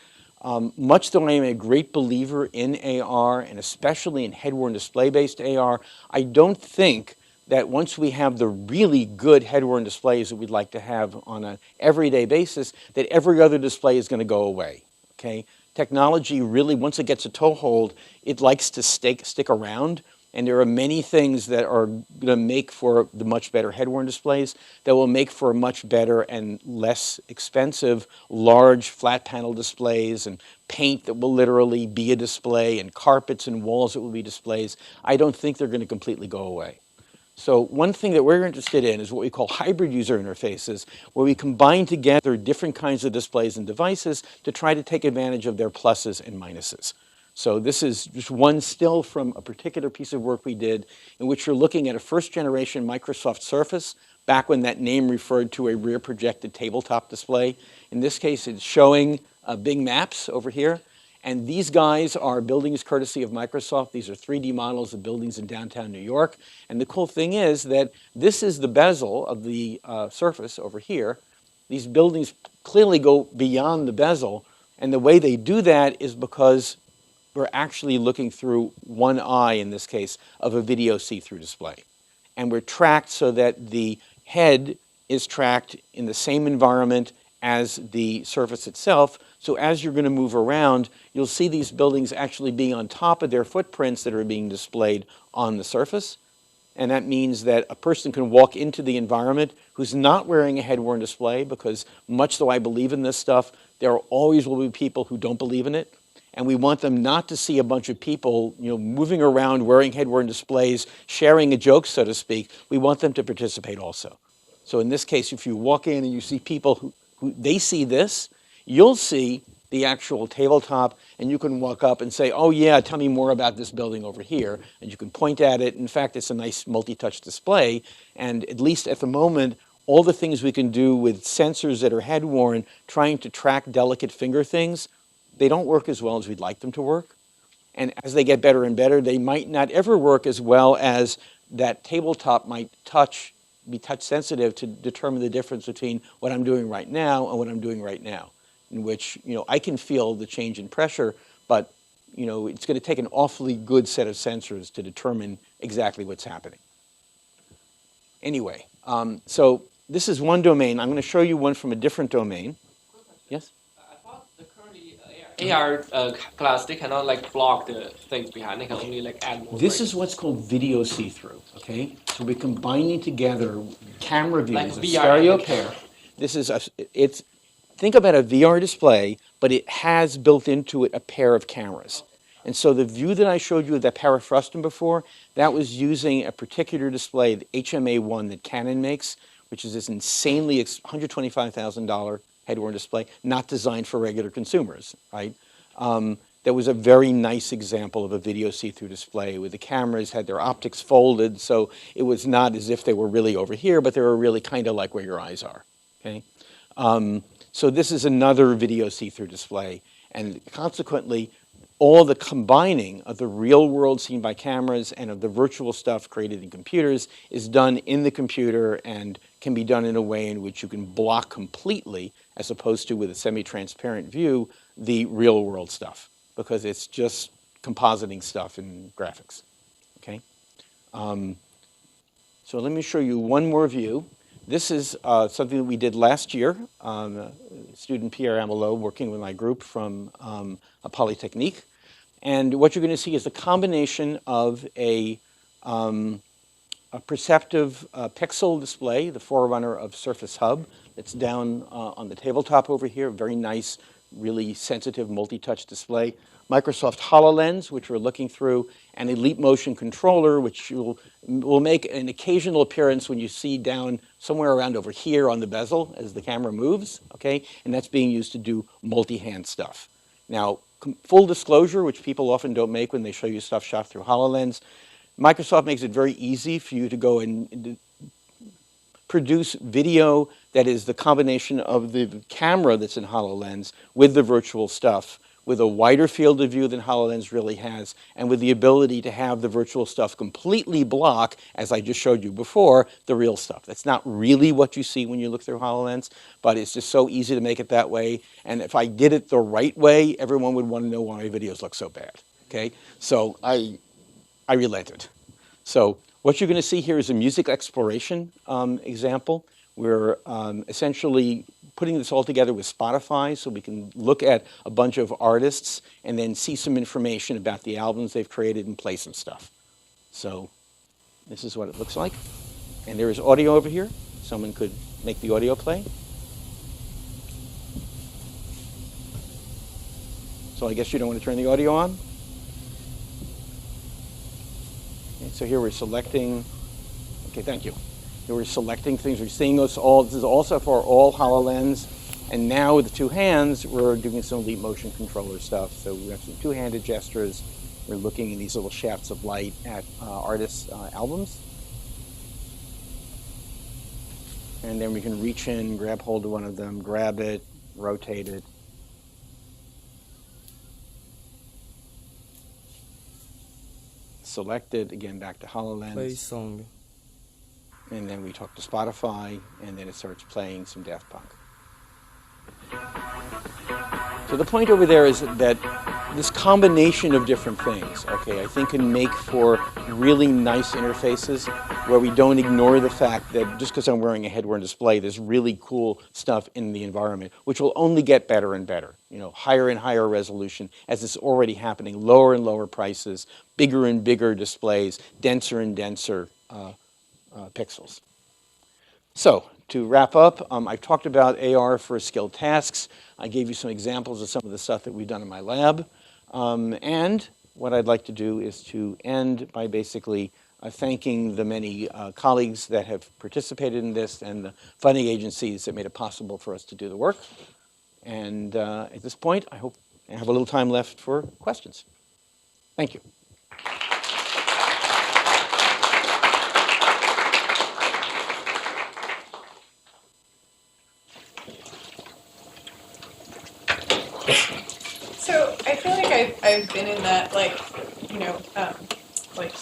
Much though I am a great believer in AR, and especially in head-worn display-based AR, I don't think that once we have the really good head-worn displays that we'd like to have on an everyday basis, that every other display is going to go away, okay? Technology really, once it gets a toehold, it likes to stick around. And there are many things that are going to make for the much better head-worn displays that will make for much better and less expensive large flat panel displays, and paint that will literally be a display, and carpets and walls that will be displays. I don't think they're going to completely go away. So one thing that we're interested in is what we call hybrid user interfaces, where we combine together different kinds of displays and devices to try to take advantage of their pluses and minuses. So this is just one still from a particular piece of work we did in which we're looking at a first-generation Microsoft Surface back when that name referred to a rear projected tabletop display. In this case, it's showing big maps over here. And these guys are buildings courtesy of Microsoft. These are 3D models of buildings in downtown New York. And the cool thing is that this is the bezel of the surface over here. These buildings clearly go beyond the bezel. And the way they do that is because we're actually looking through one eye, in this case, of a video see-through display. And we're tracked so that the head is tracked in the same environment as the surface itself. So as you're going to move around, you'll see these buildings actually being on top of their footprints that are being displayed on the surface. And that means that a person can walk into the environment who's not wearing a head-worn display, because much though I believe in this stuff, there always will be people who don't believe in it. And we want them not to see a bunch of people, moving around wearing head-worn displays, sharing a joke, so to speak. We want them to participate also. So in this case, if you walk in and you see people who they see this, you'll see the actual tabletop, and you can walk up and say, oh yeah, tell me more about this building over here. And you can point at it. In fact, it's a nice multi-touch display. And at least at the moment, all the things we can do with sensors that are head-worn, trying to track delicate finger things, they don't work as well as we'd like them to work. And as they get better and better, they might not ever work as well as that tabletop might be touch sensitive to determine the difference between what I'm doing right now and what I'm doing right now, in which I can feel the change in pressure, but it's going to take an awfully good set of sensors to determine exactly what's happening. Anyway, so this is one domain. I'm going to show you one from a different domain. Yes? AR class, they cannot block the things behind. They can only add more. This is what's called video see-through. Okay, so we're combining together camera views, a stereo pair. This is think about a VR display, but it has built into it a pair of cameras. And so the view that I showed you of that ParaFrustum before, that was using a particular display, the HMA1 that Canon makes, which is this insanely $125,000 head-worn display, not designed for regular consumers, right? That was a very nice example of a video see-through display where the cameras had their optics folded, so it was not as if they were really over here, but they were really kind of like where your eyes are, okay? So this is another video see-through display, and consequently, all the combining of the real world seen by cameras and of the virtual stuff created in computers is done in the computer and can be done in a way in which you can block completely, as opposed to with a semi-transparent view, the real world stuff, because it's just compositing stuff in graphics, okay? So let me show you one more view. This is something that we did last year. Student Pierre Amelot working with my group from a Polytechnique. And what you're going to see is a combination of a perceptive pixel display, the forerunner of Surface Hub, that's down on the tabletop over here, very nice, really sensitive multi-touch display. Microsoft HoloLens, which we're looking through, and a Leap Motion controller, which will make an occasional appearance when you see down somewhere around over here on the bezel as the camera moves, okay? And that's being used to do multi-hand stuff. Now, full disclosure, which people often don't make when they show you stuff shot through HoloLens, Microsoft makes it very easy for you to go and produce video that is the combination of the camera that's in HoloLens with the virtual stuff, with a wider field of view than HoloLens really has, and with the ability to have the virtual stuff completely block, as I just showed you before, the real stuff. That's not really what you see when you look through HoloLens, but it's just so easy to make it that way. And if I did it the right way, everyone would want to know why my videos look so bad, okay? So I relented. So what you're going to see here is a music exploration example. We're essentially putting this all together with Spotify so we can look at a bunch of artists and then see some information about the albums they've created and play some stuff. So this is what it looks like. And there is audio over here. Someone could make the audio play. So I guess you don't want to turn the audio on? Okay, so here we're selecting, okay, thank you. Here we're selecting things, we're seeing this all, this is also for all HoloLens, and now with the two hands, we're doing some Leap Motion controller stuff. So we have some two-handed gestures. We're looking in these little shafts of light at artists' albums. And then we can reach in, grab hold of one of them, grab it, rotate it. Select it, again, back to HoloLens. Play song. And then we talk to Spotify, and then it starts playing some Daft Punk. So the point over there is that this combination of different things, okay, I think can make for really nice interfaces where we don't ignore the fact that just because I'm wearing a head-worn display, there's really cool stuff in the environment, which will only get better and better. You know, higher and higher resolution, as it's already happening, lower and lower prices, bigger and bigger displays, denser and denser pixels. So, to wrap up, I've talked about AR for skilled tasks. I gave you some examples of some of the stuff that we've done in my lab. And what I'd like to do is to end by basically thanking the many colleagues that have participated in this and the funding agencies that made it possible for us to do the work. And at this point, I hope I have a little time left for questions. Thank you. So I feel like I've been in that, like, you know, like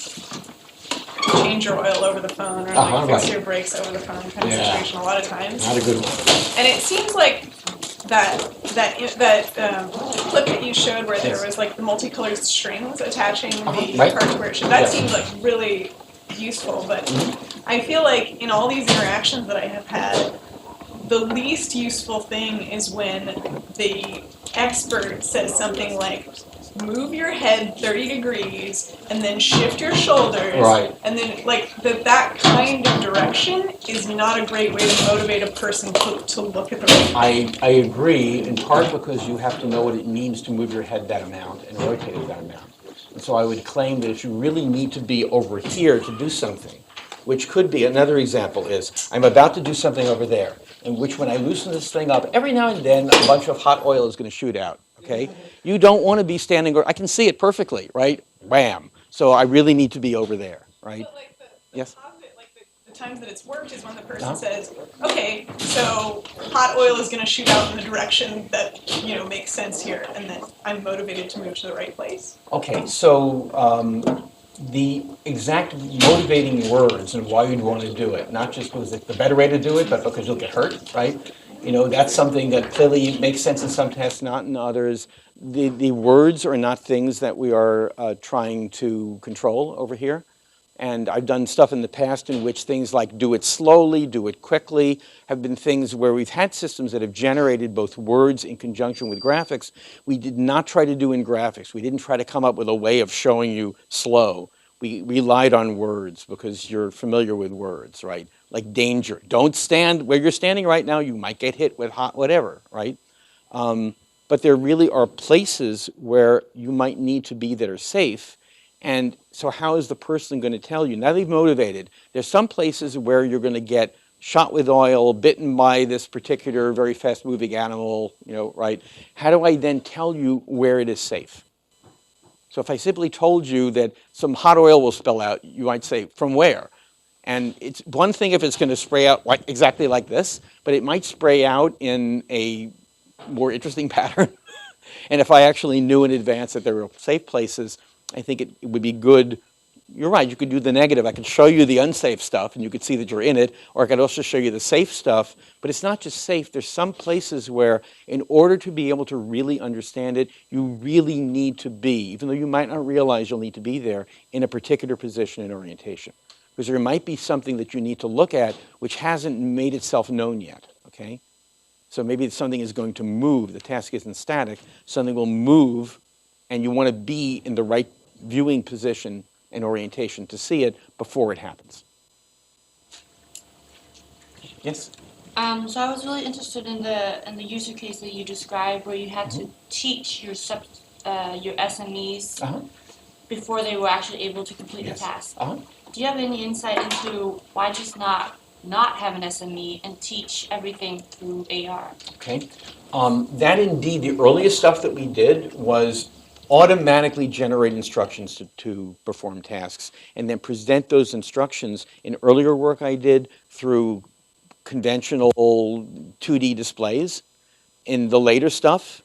change your oil over the phone or like fix your brakes over the phone kind of situation a lot of times. Not a good one. And it seems like that clip that you showed where there was like the multicolored strings attaching the part to where it should, that seems like really useful, but I feel like in all these interactions that I have had, the least useful thing is when the expert says something like, move your head 30 degrees and then shift your shoulders. Right. And then like that kind of direction is not a great way to motivate a person to look at the right. I agree, in part because you have to know what it means to move your head that amount and rotate it that amount. And so I would claim that if you really need to be over here to do something, which could be, another example is, I'm about to do something over there, in which when I loosen this thing up, every now and then a bunch of hot oil is going to shoot out, okay? You don't want to be standing, I can see it perfectly, right? Wham! So I really need to be over there, right? But like the Yes? positive, like the times that it's worked is when the person says, okay, so hot oil is going to shoot out in the direction that, you know, makes sense here, and then I'm motivated to move to the right place. Okay, so the exact motivating words and why you'd want to do it, not just because it's the better way to do it, but because you'll get hurt, right? You know, that's something that clearly makes sense in some tests, not in others. The words are not things that we are trying to control over here. And I've done stuff in the past in which things like do it slowly, do it quickly, have been things where we've had systems that have generated both words in conjunction with graphics. We did not try to do in graphics. We didn't try to come up with a way of showing you slow. We relied on words because you're familiar with words, right? Like danger. Don't stand where you're standing right now. You might get hit with hot whatever, right? But there really are places where you might need to be that are safe. And so how is the person going to tell you? Now they've motivated. There's some places where you're going to get shot with oil, bitten by this particular very fast-moving animal, you know, right? How do I then tell you where it is safe? So if I simply told you that some hot oil will spill out, you might say, from where? And it's one thing if it's going to spray out like, exactly like this, but it might spray out in a more interesting pattern. And if I actually knew in advance that there were safe places, I think it would be good. You're right, you could do the negative. I could show you the unsafe stuff and you could see that you're in it, or I could also show you the safe stuff. But it's not just safe. There's some places where in order to be able to really understand it, you really need to be, even though you might not realize you'll need to be there, in a particular position and orientation. Because there might be something that you need to look at which hasn't made itself known yet, okay? So maybe something is going to move. The task isn't static. Something will move, and you want to be in the right viewing position and orientation to see it before it happens. Yes? So I was really interested in the user case that you described, where you had to teach your SMEs before they were actually able to complete the task. Do you have any insight into why just not have an SME and teach everything through AR? Okay. That indeed, the earliest stuff that we did was automatically generate instructions to perform tasks and then present those instructions in earlier work I did through conventional 2D displays. In the later stuff,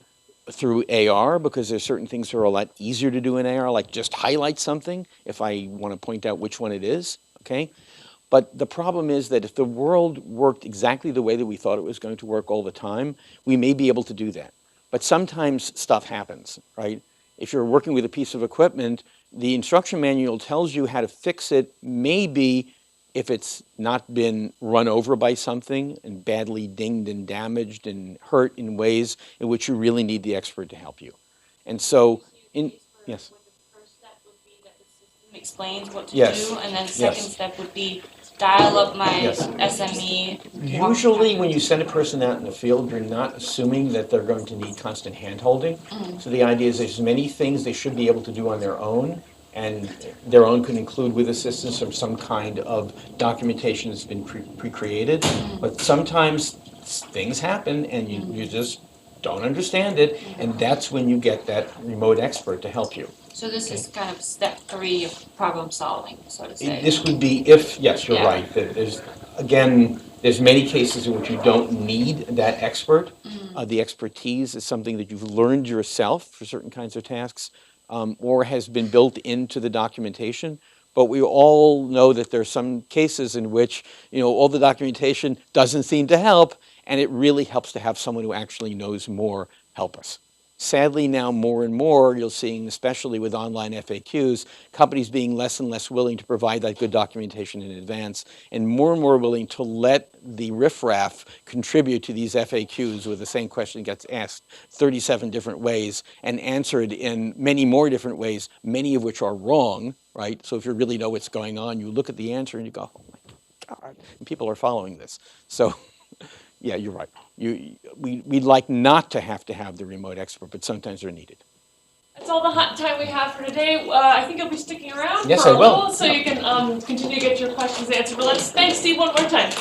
through AR, because there's certain things that are a lot easier to do in AR, like just highlight something if I want to point out which one it is, okay? But the problem is that if the world worked exactly the way that we thought it was going to work all the time, we may be able to do that. But sometimes stuff happens, right? If you're working with a piece of equipment, the instruction manual tells you how to fix it, maybe if it's not been run over by something and badly dinged and damaged and hurt in ways in which you really need the expert to help you. And so, yes. First step would be that the system explains what to Yes. do, and then the Yes. second step would be dial up my Yes. SME. Usually when you send a person out in the field, you're not assuming that they're going to need constant hand-holding. So the idea is there's many things they should be able to do on their own, and their own could include with assistance or some kind of documentation that's been pre-created. But sometimes things happen and you just don't understand it, and that's when you get that remote expert to help you. So this is kind of step 3 of problem solving, so to say. This would be if, yes, you're Yeah. right, that there's many cases in which you don't need that expert. The expertise is something that you've learned yourself for certain kinds of tasks, or has been built into the documentation. But we all know that there are some cases in which, all the documentation doesn't seem to help, and it really helps to have someone who actually knows more help us. Sadly, now more and more, you're seeing, especially with online FAQs, companies being less and less willing to provide that good documentation in advance, and more willing to let the riffraff contribute to these FAQs where the same question gets asked 37 different ways and answered in many more different ways, many of which are wrong, right? So if you really know what's going on, you look at the answer and you go, oh my God, and people are following this. So. Yeah, you're right. We'd like not to have the remote expert, but sometimes they're needed. That's all the hot time we have for today. I think you'll be sticking around Yes, for I a will. little, so you can continue to get your questions answered. But let's thank Steve one more time.